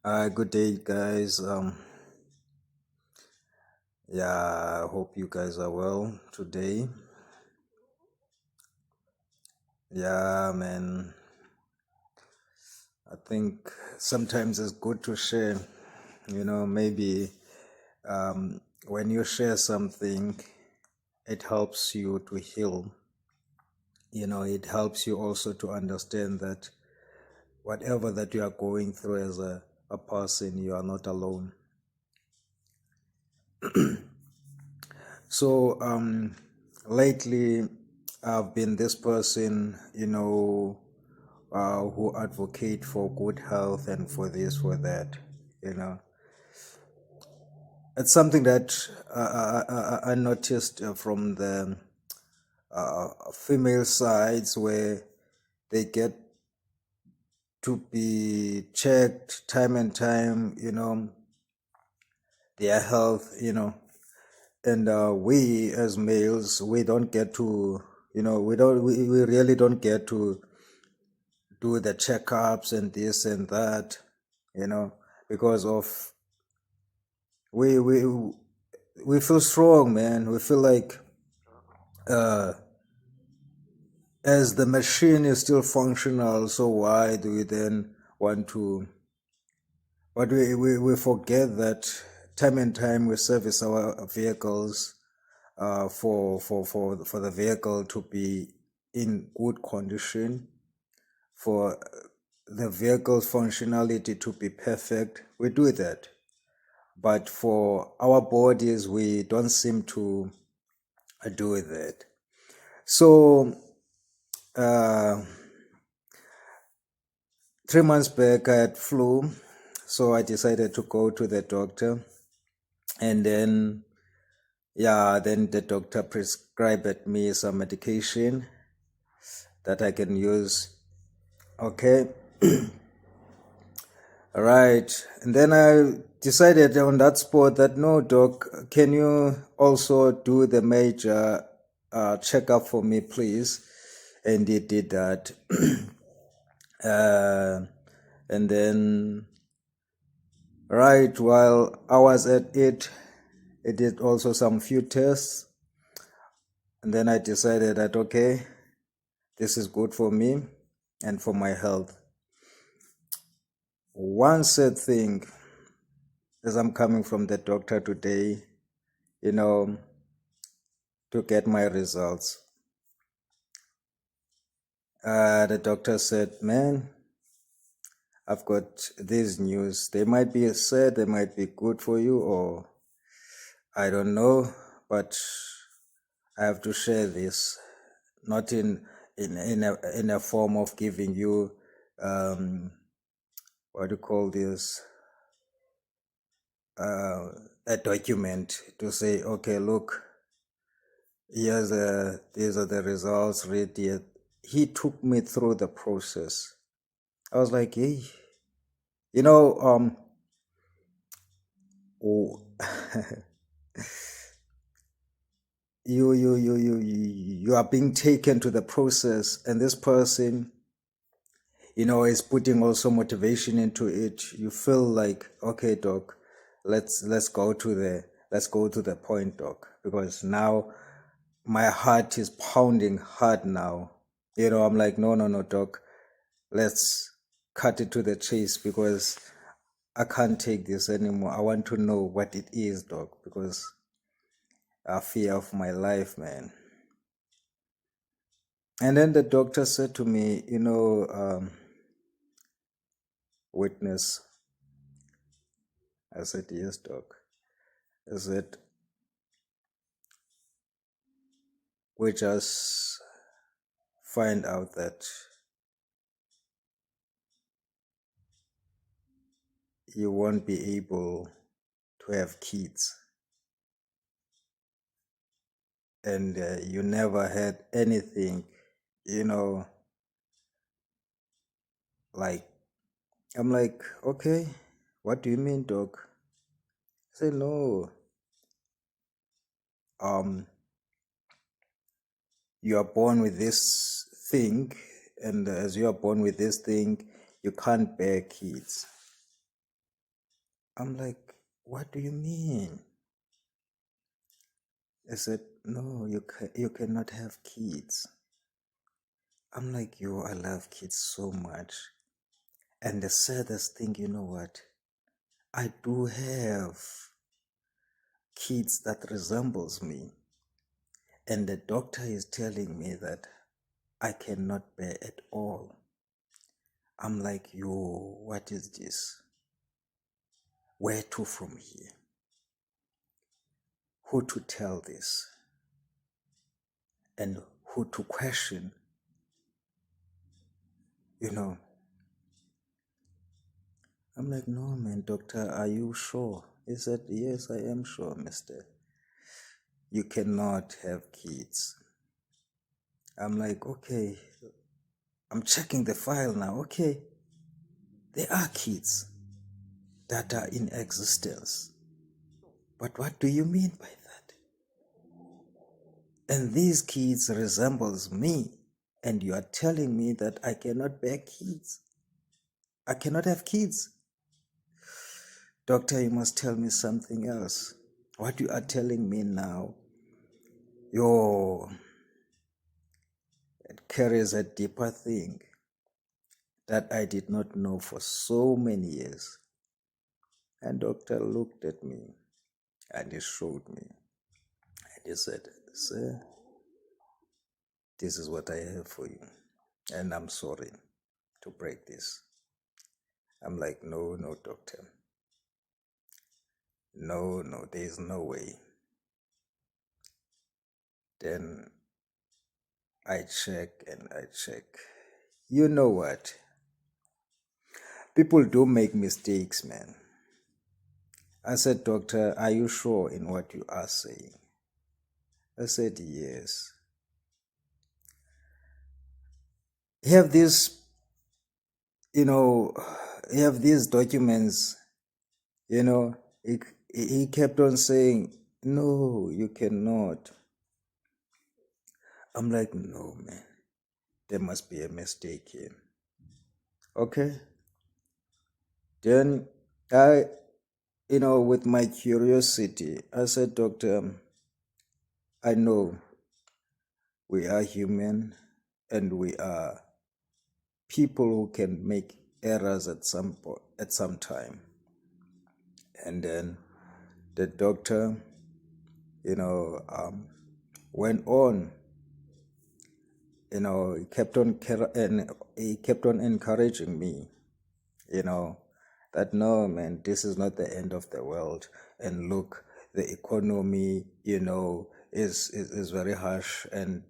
Good day, guys. Yeah, I hope you guys are well today. Yeah, man. I think sometimes it's good to share. Maybe when you share something, it helps you to heal. It helps you also to understand that whatever that you are going through as a person, you are not alone. So, lately, I've been this person, who advocate for good health and for this, for that. You know, it's something that I noticed from the female sides where they get to be checked time and time, their health, and we as males, we don't get to, we really don't get to do the checkups and this and that, because of we we we feel strong, man. We feel like uh as the machine is still functional, so why do we then want to? But we forget that time and time we service our vehicles for the vehicle to be in good condition, for the vehicle's functionality to be perfect. We do that. But for our bodies, we don't seem to do that. So, uh, 3 months back, I had flu. So I decided to go to the doctor. And then, yeah, then the doctor prescribed me some medication that I can use. Okay. All right. And then I decided on that spot that no, doc, can you also do the major checkup for me, please? And he did that. And then, right while I was at it, it did also some few tests. And then I decided that, okay, this is good for me and for my health. One sad thing, as I'm coming from the doctor today, to get my results. The doctor said, man, I've got this news. They might be sad, they might be good for you, or I don't know, but I have to share this, not in a form of giving you what do you call this, a document to say, okay, look, these are the results. Read it. He took me through the process. I was like, hey, you know, oh, you are being taken to the process, and this person, is putting also motivation into it. You feel like, okay, doc, let's go to the point, doc, because now my heart is pounding hard now. I'm like, no, no, no, doc, let's cut it to the chase because I can't take this anymore. I want to know what it is, doc, because I fear of my life, man. And then the doctor said to me, witness. I said, yes, doc. I said, we just find out that you won't be able to have kids, and you never had anything, you know, like, I'm like, okay, what do you mean, doc? I said, no, um, you are born with this thing, and as you are born with this thing, you can't bear kids. I'm like, what do you mean? I said, no, you cannot have kids. I'm like, yo, I love kids so much. And the saddest thing, you know what? I do have kids that resembles me. And the doctor is telling me that I cannot bear at all. I'm like, yo, what is this? Where to from here? Who to tell this? And who to question? You know, I'm like, no, man, doctor, are you sure? He said, yes, I am sure, mister. You cannot have kids. I'm like, okay, I'm checking the file now. Okay, there are kids that are in existence. But what do you mean by that? And these kids resembles me. And you are telling me that I cannot bear kids. I cannot have kids. Doctor, you must tell me something else. What you are telling me now, yo, it carries a deeper thing that I did not know for so many years. And doctor looked at me and he showed me. And he said, sir, this is what I have for you. And I'm sorry to break this. I'm like, no, doctor. No, there is no way. Then I check and I check. You know what? People do make mistakes, man. I said, doctor, are you sure in what you are saying? I said, yes. You have this, you have these documents, he kept on saying, no, you cannot. I'm like, no, man, there must be a mistake here. Okay. Then with my curiosity, I said, doctor, I know we are human and we are people who can make errors at some time. And then the doctor, went on. He kept on encouraging me. That no, man, this is not the end of the world. And look, the economy, is very harsh, and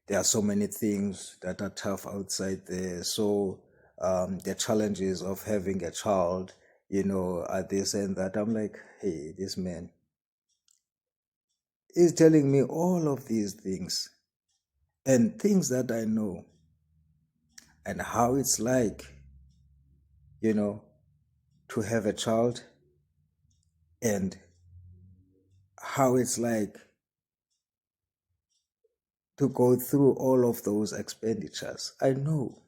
there are so many things that are tough outside there. So the challenges of having a child, are this and that. I'm like, hey, this man is telling me all of these things and things that I know and how it's like, to have a child and how it's like to go through all of those expenditures. I know.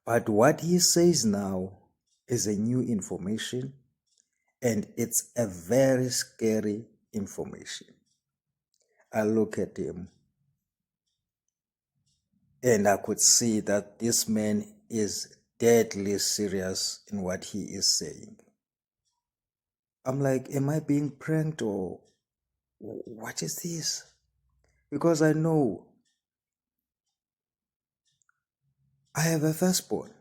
But what he says now is a new information, and it's a very scary information. I look at him and I could see that this man is deadly serious in what he is saying. I'm like, am I being pranked or what is this? Because I know I have a firstborn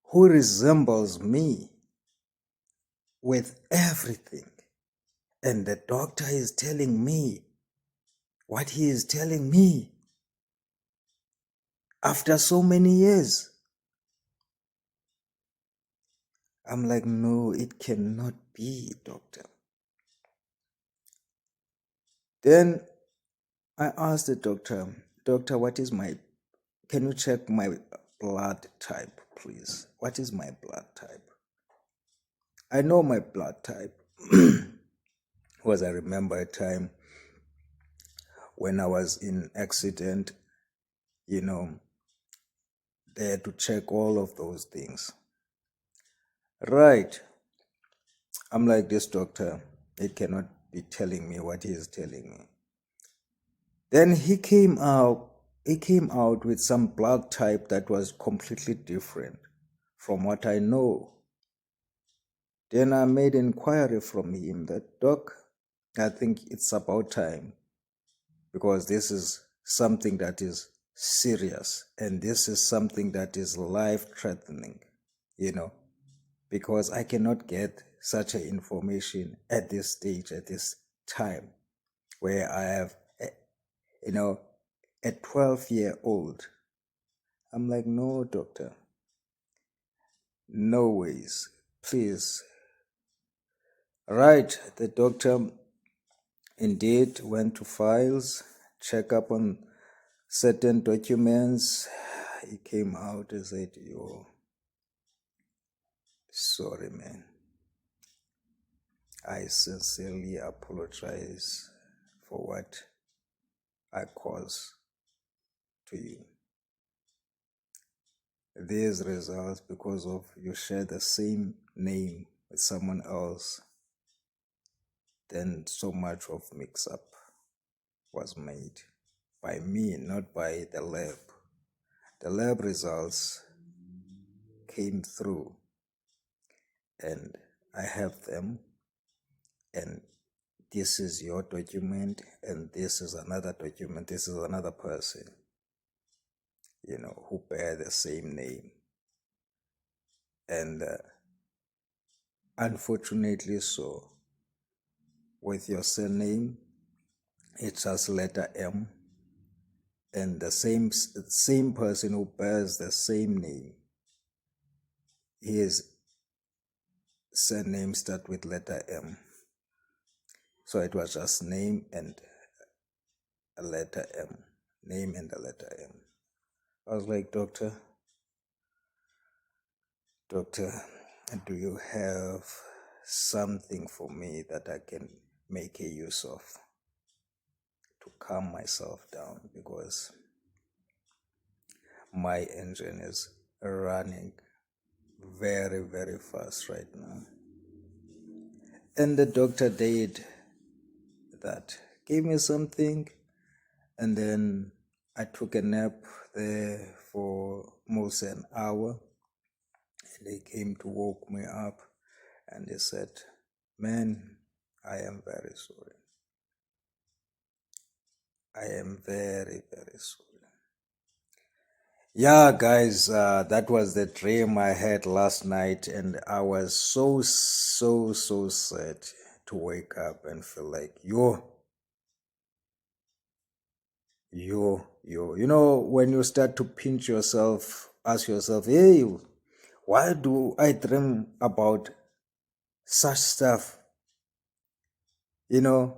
who resembles me with everything. And the doctor is telling me what he is telling me after so many years. I'm like, no, it cannot be, doctor. Then I asked the doctor, can you check my blood type, please? What is my blood type? I know my blood type because I remember a time when I was in accident, they had to check all of those things. Right. I'm like, this doctor, he cannot be telling me what he is telling me. Then he came out with some blood type that was completely different from what I know. Then I made inquiry from him that, doc, I think it's about time, because this is something that is serious and this is something that is life threatening, you know, because I cannot get such a information at this stage, at this time, where I have, you know, a 12-year-old. I'm like, no, doctor, no ways, please. Right, the doctor indeed went to files, check up on certain documents. He came out and said, yo, sorry, man. I sincerely apologize for what I caused to you. These results, because of you share the same name with someone else, then so much of mix-up was made by me, not by the lab. The lab results came through and I have them, and this is your document and this is another document, this is another person, who bear the same name. And unfortunately so, with your surname, it's just letter M, and the same person who bears the same name, his surname start with letter M. So it was just name and a letter M. Name and a letter M. I was like, doctor, do you have something for me that I can make a use of to calm myself down? Because my engine is running very, very fast right now. And the doctor did that, gave me something, and then I took a nap there for almost an hour. And they came to woke me up, and they said, man, I am very sorry. I am very, very sorry. Yeah, guys, that was the dream I had last night, and I was so sad to wake up and feel like, when you start to pinch yourself, ask yourself, hey, why do I dream about such stuff? Yeah,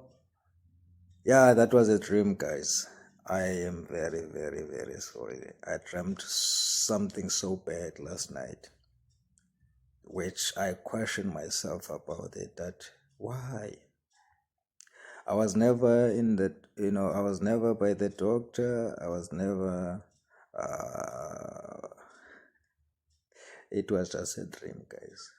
that was a dream, guys. I am very, very, very sorry. I dreamt something so bad last night, which I questioned myself about it, that why? I was never I was never by the doctor. I was never, it was just a dream, guys.